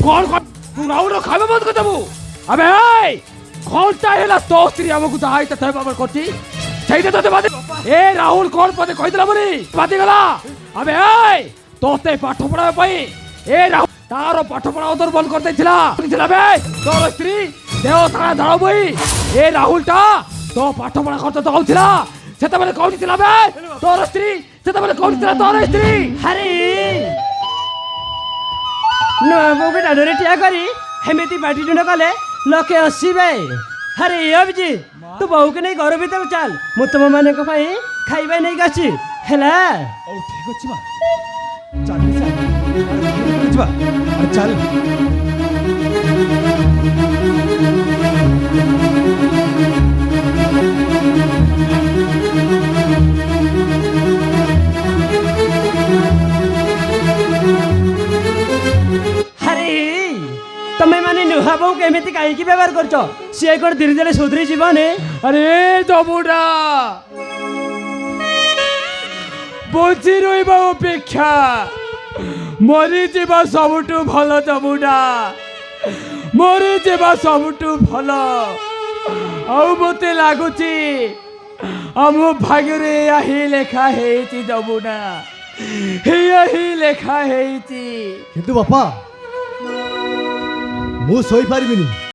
कौन कौन तू राहुल खाइबा बंद कर देबू अबे ए घंटा हेला तो स्त्री हमकु दाई त थै बाबर करती সেইটা তোতে বাদে এ রাহুল কোন পদে কইতলা বলি বাদে গলা আবে এই তোতে পাঠ পড়াবে পাই এ রাহুল তারও পাঠ পড়া দুর্বল করে দিছিলা দিছিলা বে তোর স্ত্রী দেহ থানা দাঁড়াও বই এ রাহুলটা তো পাঠ পড়া করতে দাওছিলা সেটাবেলে কোন দিছিলা বে তোর স্ত্রী সেটাবেলে কোন দিছিলা তোর স্ত্রী আরে নো বউকে ডাডরে ঠিয়া করি হেমেতি পাটি টুন্ড কলে লোকে আসিবে আরে অভিজিৎ তু বউকে নেই ঘর ভিতরে চাল মু তুম ମାନଙ୍କ ପାଇଁ ଖାଇବା ନେଇକି ଅଛି ହେଲା ଓ ଠିକ ଅଛି ମା ଚାଲ ଯିବା ଚାଲ ଆରେ ତମେ ମାନେ ନୁହା ବଉକୁ ଏମିତି କାହିଁକି ବ୍ୟବହାର କରୁଛ ସିଏ କ'ଣ ଧୀରେ ଧୀରେ ସୁଧୁରି ଯିବନି আরে জবুডা বঞ্চি রইবা অপেক্ষা মরি যাবা সবুঠু ভালো জবুডা মরি যাবা সবুঠু ভালো আউ মতে লাগুচি আম ভাগ্যরে আহি লেখা হেইছি জবুডা হি লেখা হেইছি কিন্তু বাপা ମୁଁ ଶୋଇପାରିବିନି